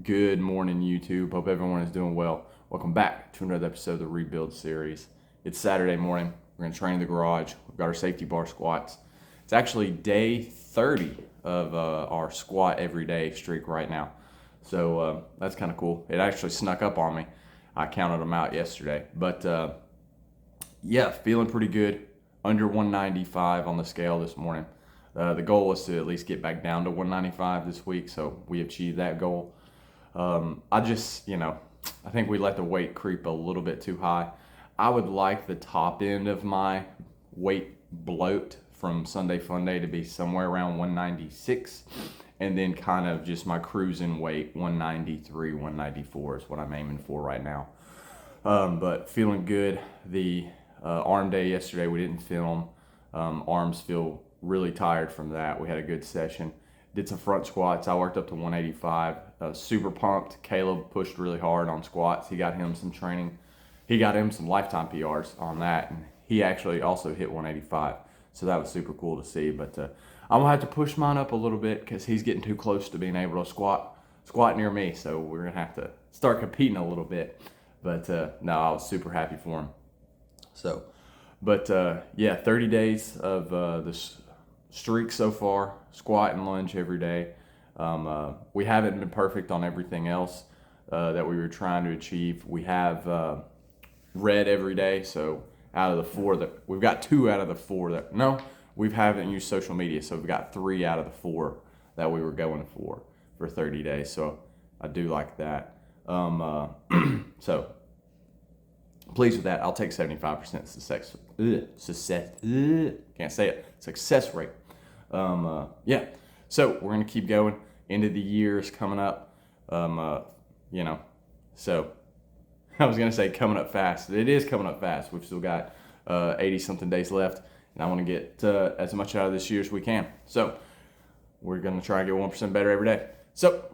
Good morning, YouTube. Hope everyone is doing well. Welcome back to another episode of the Rebuild series. It's Saturday morning. We're going to train in the garage. We've got our safety bar squats. It's actually day 30 of our squat every day streak right now. So that's kind of cool. It actually snuck up on me. I counted them out yesterday. But yeah, feeling pretty good. Under 195 on the scale this morning. The goal was to at least get back down to 195 this week, so we achieved that goal. I think we let the weight creep a little bit too high. I would like the top end of my weight bloat from Sunday Funday to be somewhere around 196, and then kind of just my cruising weight, 193, 194 is what I'm aiming for right now. But feeling good. The arm day yesterday, we didn't film. Arms feel really tired from that. We had a good session. Did some front squats. I worked up to 185. Super pumped. Caleb pushed really hard on squats. He got him some training. He got him some lifetime PRs on that, and he actually also hit 185. So that was super cool to see. But I'm gonna have to push mine up a little bit because he's getting too close to being able to squat near me. So we're gonna have to start competing a little bit. But no, I was super happy for him. So, but yeah, 30 days of this streak so far, squat and lunge every day. We haven't been perfect on everything else that we were trying to achieve. We have read every day, so out of the four that we've got 2 out of the 4 that we haven't used social media, so we've got 3 out of the 4 that we were going for 30 days. So I do like that. So pleased with that. I'll take 75% success rate. Yeah, so we're gonna keep going. End of the year is coming up. So I was gonna say coming up fast. It is coming up fast. We've still got 80 something days left, and I want to get as much out of this year as we can. So we're gonna try to get 1% better every day. So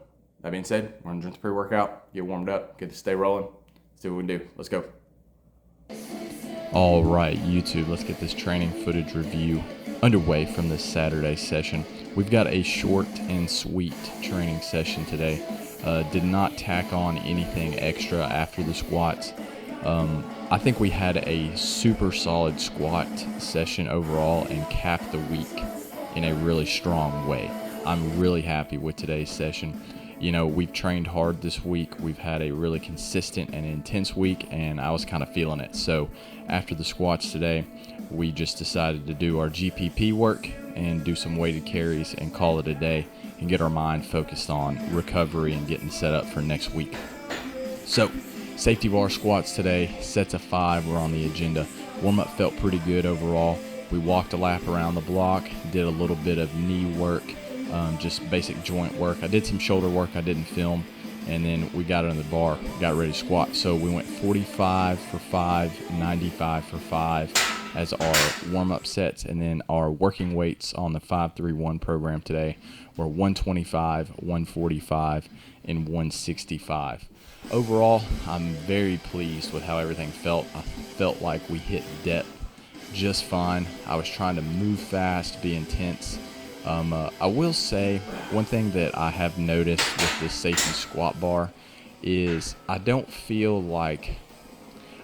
that being said, we're gonna drink the pre-workout, get warmed up, get to stay rolling. See what we can do. Let's go. All right, YouTube, let's get this training footage review underway from this Saturday session. We've got a short and sweet training session today. Did not tack on anything extra after the squats. I think we had a super solid squat session overall and capped the week in a really strong way. I'm really happy with today's session. You know, we've trained hard this week. We've had a really consistent and intense week, and I was kind of feeling it. So after the squats today, we just decided to do our GPP work and do some weighted carries and call it a day and get our mind focused on recovery and getting set up for next week. So safety bar squats today, sets of 5 were on the agenda. Warm-up felt pretty good overall. We walked a lap around the block, did a little bit of knee work, just basic joint work. I did some shoulder work I didn't film, and then we got on the bar, got ready to squat. So we went 45 for 5, 95 for 5 as our warm-up sets, and then our working weights on the 5-3-1 program today were 125, 145, and 165. Overall, I'm very pleased with how everything felt. I felt like we hit depth just fine. I was trying to move fast, be intense. I will say one thing that I have noticed with this safety squat bar is I don't feel like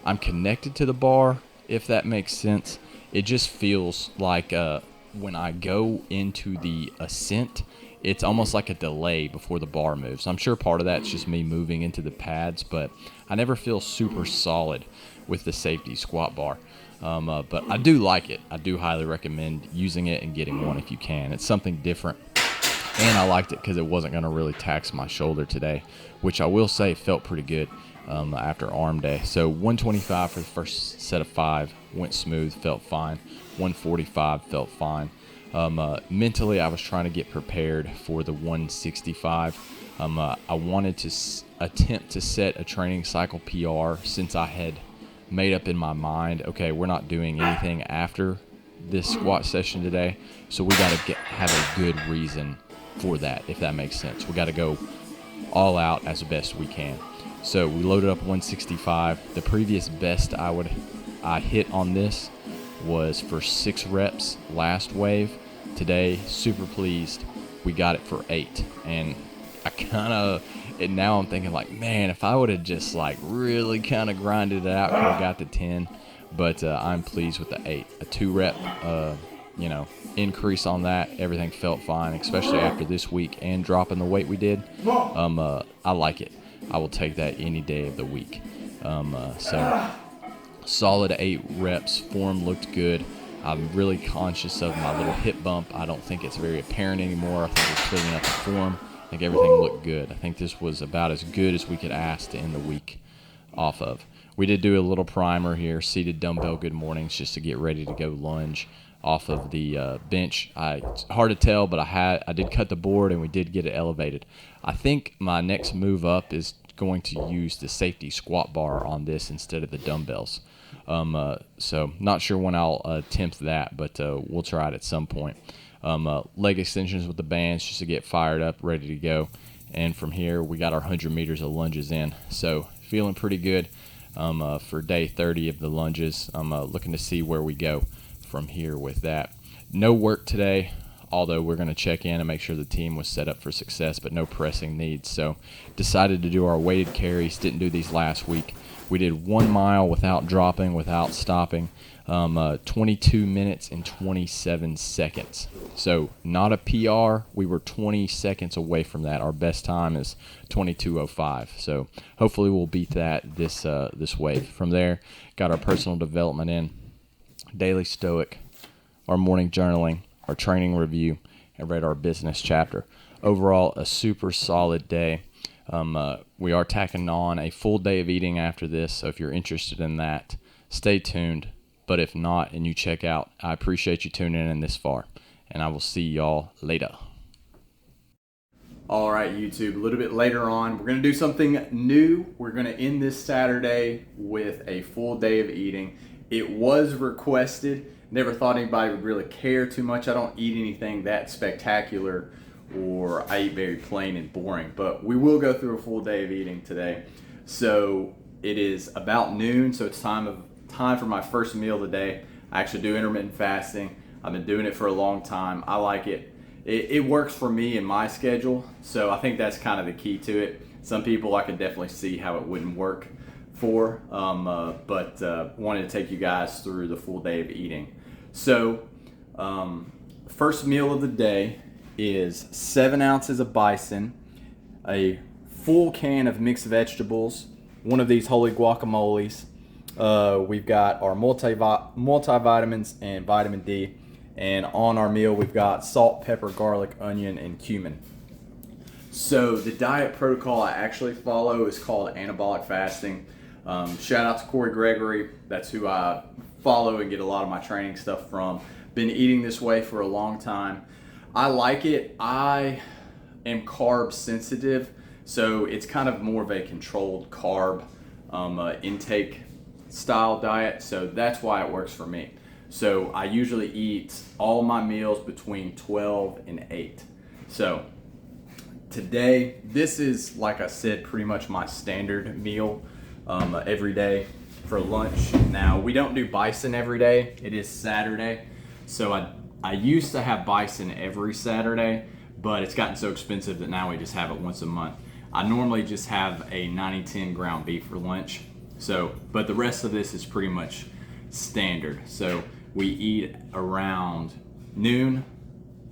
I'm connected to the bar, if that makes sense. It just feels like when I go into the ascent, it's almost like a delay before the bar moves. I'm sure part of that's just me moving into the pads, but I never feel super solid with the safety squat bar. But I do like it. I do highly recommend using it and getting one if you can. It's something different. And I liked it because it wasn't going to really tax my shoulder today, which I will say felt pretty good after arm day. So 125 for the first set of 5, went smooth, felt fine. 145 felt fine. Mentally, I was trying to get prepared for the 165. I wanted to attempt to set a training cycle PR since I had made up in my mind, okay, we're not doing anything after this squat session today, so we got to have a good reason for that, if that makes sense. We got to go all out as best we can. So we loaded up 165. The previous best I hit on this was for 6 reps last wave. Today, super pleased, we got it for 8, and I kind of And now I'm thinking like, man, if I would have just like really kind of grinded it out, could have got the 10. But I'm pleased with the 8. A 2-rep, increase on that. Everything felt fine, especially after this week and dropping the weight we did. I like it. I will take that any day of the week. So solid 8 reps. Form looked good. I'm really conscious of my little hip bump. I don't think it's very apparent anymore. I think it's filling up the form. I think everything looked good. I think this was about as good as we could ask to end the week off of. We did do a little primer here, seated dumbbell good mornings, just to get ready to go lunge off of the bench. It's hard to tell, but I did cut the board and we did get it elevated. I think my next move up is going to use the safety squat bar on this instead of the dumbbells. So not sure when I'll attempt that, but we'll try it at some point. Leg extensions with the bands just to get fired up, ready to go. And from here, we got our 100 meters of lunges in. So feeling pretty good for day 30 of the lunges. I'm looking to see where we go from here with that. No work today, although we're going to check in and make sure the team was set up for success, but no pressing needs. So decided to do our weighted carries. Didn't do these last week. We did 1 mile without dropping, without stopping, 22 minutes and 27 seconds. So not a PR. We were 20 seconds away from that. Our best time is 22:05. So hopefully we'll beat that this wave. From there, got our personal development in, daily stoic, our morning journaling, our training review, and read our business chapter. Overall, a super solid day. We are tacking on a full day of eating after this, so if you're interested in that, stay tuned. But if not, and you check out, I appreciate you tuning in this far, and I will see y'all later. All right, YouTube, a little bit later on, we're going to do something new. We're going to end this Saturday with a full day of eating. It was requested. Never thought anybody would really care too much. I don't eat anything that spectacular, or I eat very plain and boring, but we will go through a full day of eating today. So it is about noon, so it's time for my first meal of the day. I actually do intermittent fasting. I've been doing it for a long time. I like it. It works for me in my schedule, so I think that's kind of the key to it. Some people I can definitely see how it wouldn't work for, but wanted to take you guys through the full day of eating. So first meal of the day is 7 ounces of bison, a full can of mixed vegetables, one of these holy guacamoles. We've got our multivitamins and vitamin D, and on our meal we've got salt, pepper, garlic, onion, and cumin. So the diet protocol I actually follow is called anabolic fasting. Shout out to Corey Gregory. That's who I follow and get a lot of my training stuff from. Been eating this way for a long time. I like it. I am carb sensitive, so it's kind of more of a controlled carb intake style diet, so that's why it works for me. So I usually eat all my meals between 12 and 8. So today, this is, like I said, pretty much my standard meal every day for lunch. Now, we don't do bison every day. It is Saturday, so I used to have bison every Saturday, but it's gotten so expensive that now we just have it once a month. I normally just have a 90-10 ground beef for lunch. So, but the rest of this is pretty much standard. So we eat around noon,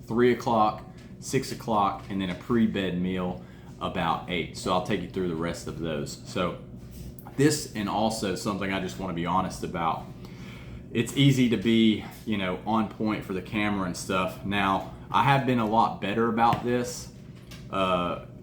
3 o'clock, 6 o'clock, and then a pre-bed meal about 8. So I'll take you through the rest of those. So this, and also something I just want to be honest about. It's easy to be, on point for the camera and stuff. Now, I have been a lot better about this,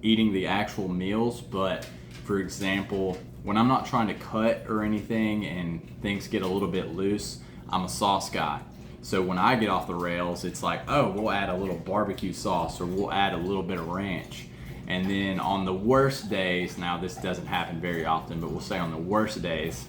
eating the actual meals, but for example, when I'm not trying to cut or anything and things get a little bit loose, I'm a sauce guy. So when I get off the rails, it's like, oh, we'll add a little barbecue sauce, or we'll add a little bit of ranch. And then on the worst days, now this doesn't happen very often, but we'll say on the worst days,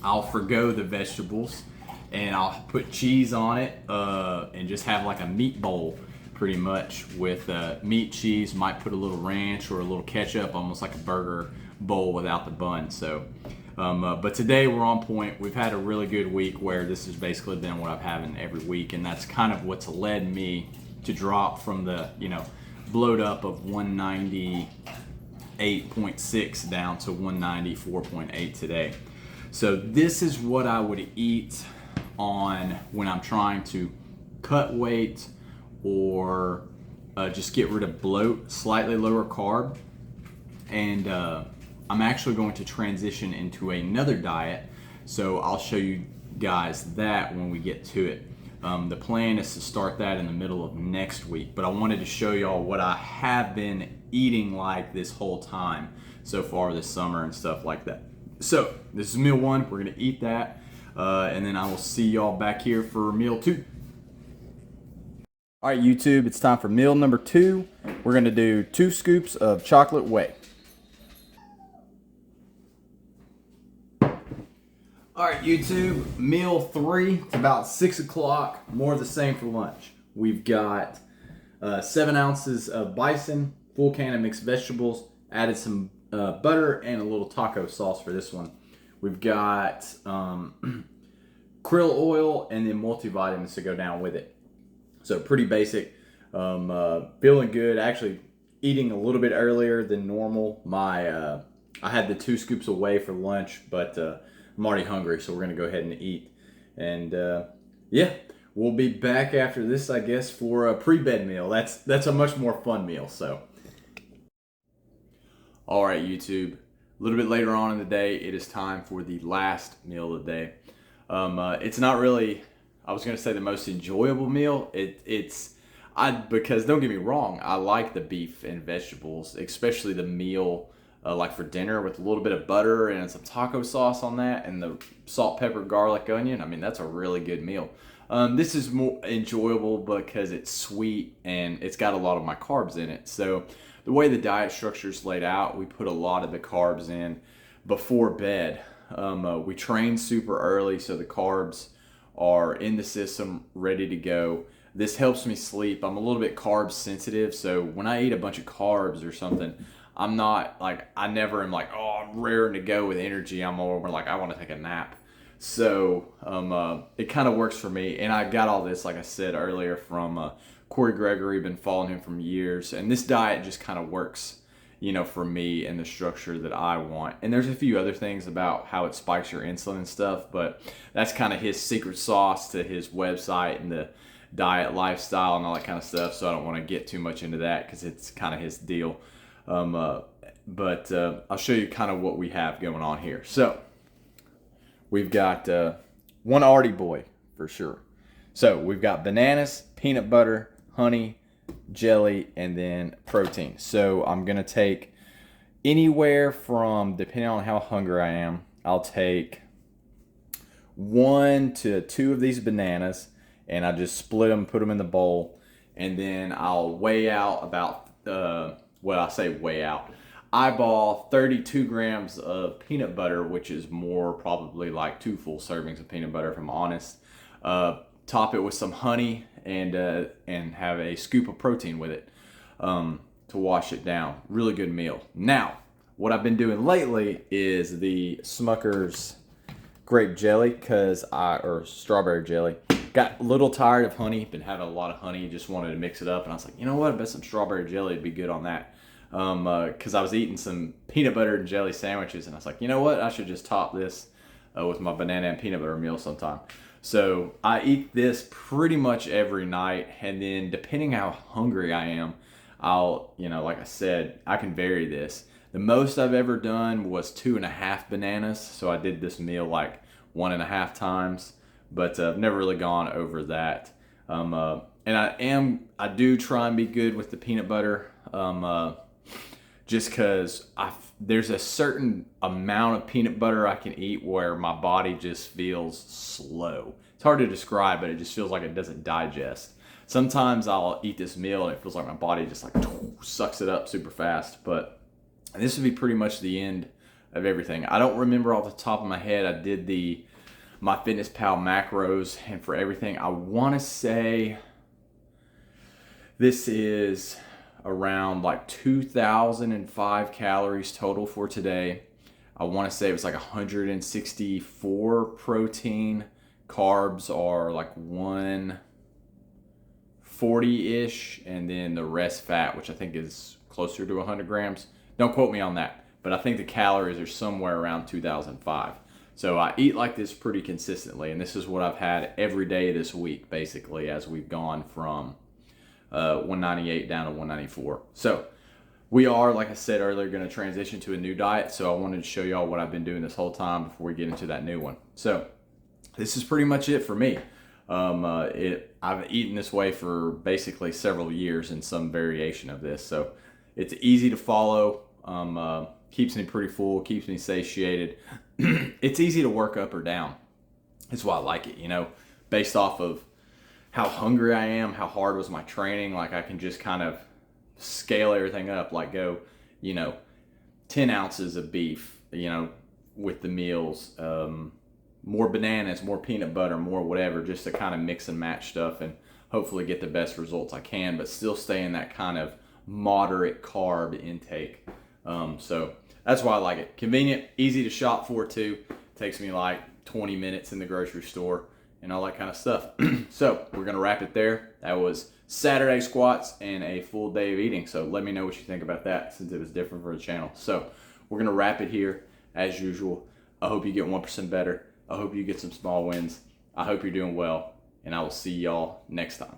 I'll forgo the vegetables and I'll put cheese on it and just have like a meat bowl pretty much with meat, cheese, might put a little ranch or a little ketchup, almost like a burger bowl without the bun. So, but today we're on point. We've had a really good week where this has basically been what I've having every week, and that's kind of what's led me to drop from the, blowed up of 198 198.6 down to 194.8 today. So this is what I would eat on when I'm trying to cut weight or just get rid of bloat, slightly lower carb. And I'm actually going to transition into another diet, so I'll show you guys that when we get to it. The plan is to start that in the middle of next week, but I wanted to show y'all what I have been eating like this whole time so far this summer and stuff like that. So this is meal one. We're gonna eat that, and then I will see y'all back here for meal two. All right, YouTube, it's time for meal number two. We're gonna do 2 scoops of chocolate whey. All right, YouTube, meal three. It's about 6 o'clock, more of the same for lunch. We've got 7 ounces of bison, full can of mixed vegetables, added some butter and a little taco sauce for this one. We've got krill oil and then multivitamins to go down with it. So pretty basic. Feeling good. Actually, eating a little bit earlier than normal. I had the 2 scoops of whey for lunch, but I'm already hungry, so we're gonna go ahead and eat. And yeah, we'll be back after this, I guess, for a pre-bed meal. That's a much more fun meal. So, all right, YouTube. A little bit later on in the day, it is time for the last meal of the day. It's not really, I was gonna say the most enjoyable meal. Because don't get me wrong, I like the beef and vegetables, especially the meal. Like for dinner with a little bit of butter and some taco sauce on that and the salt, pepper, garlic, onion. I mean, that's a really good meal. This is more enjoyable because it's sweet and it's got a lot of my carbs in it. So the way the diet structure is laid out, we put a lot of the carbs in before bed. We train super early, so the carbs are in the system, ready to go. This helps me sleep. I'm a little bit carb sensitive, so when I eat a bunch of carbs or something, I'm not like, I never am like, oh, I'm raring to go with energy. I'm more like, I want to take a nap. So it kind of works for me. And I got all this, like I said earlier, from Corey Gregory. Been following him for years. And this diet just kind of works, for me and the structure that I want. And there's a few other things about how it spikes your insulin and stuff, but that's kind of his secret sauce to his website and the diet lifestyle and all that kind of stuff. So I don't want to get too much into that because it's kind of his deal. But I'll show you kind of what we have going on here. So we've got one Artie boy for sure. So we've got bananas, peanut butter, honey, jelly, and then protein. So I'm going to take anywhere from, depending on how hungry I am, I'll take 1 to 2 of these bananas and I just split them, put them in the bowl, and then I'll weigh out about, eyeball 32 grams of peanut butter, which is more probably like 2 full servings of peanut butter if I'm honest. Top it with some honey and have a scoop of protein with it to wash it down. Really good meal. Now, what I've been doing lately is the Smucker's grape jelly, or strawberry jelly. Got a little tired of honey, been having a lot of honey, just wanted to mix it up, and I was like, you know what, I bet some strawberry jelly would be good on that. Because I was eating some peanut butter and jelly sandwiches, and I was like, you know what, I should just top this with my banana and peanut butter meal sometime. So I eat this pretty much every night, and then depending how hungry I am, I'll, like I said, I can vary this. The most I've ever done was 2.5 bananas, so I did this meal like 1.5 times. But I've never really gone over that. And I do try and be good with the peanut butter, just because there's a certain amount of peanut butter I can eat where my body just feels slow. It's hard to describe, but it just feels like it doesn't digest. Sometimes I'll eat this meal and it feels like my body just like sucks it up super fast. But this would be pretty much the end of everything. I don't remember off the top of my head. I did MyFitnessPal macros, and for everything, I want to say this is around like 2,005 calories total for today. I want to say it was like 164 protein. Carbs are like 140-ish, and then the rest fat, which I think is closer to 100 grams. Don't quote me on that, but I think the calories are somewhere around 2005. So I eat like this pretty consistently, and this is what I've had every day this week, basically, as we've gone from 198 down to 194. So we are, like I said earlier, going to transition to a new diet. So I wanted to show y'all what I've been doing this whole time before we get into that new one. So this is pretty much it for me. I've eaten this way for basically several years in some variation of this. So it's easy to follow. Keeps me pretty full, keeps me satiated. It's easy to work up or down. That's why I like it, based off of how hungry I am, how hard was my training. Like I can just kind of scale everything up, like go, 10 ounces of beef, with the meals, more bananas, more peanut butter, more whatever, just to kind of mix and match stuff and hopefully get the best results I can, but still stay in that kind of moderate carb intake. So that's why I like it. Convenient, easy to shop for too. Takes me like 20 minutes in the grocery store and all that kind of stuff. So we're going to wrap it there. That was Saturday squats and a full day of eating. So let me know what you think about that, since it was different for the channel. So we're going to wrap it here as usual. I hope you get 1% better. I hope you get some small wins. I hope you're doing well, and I will see y'all next time.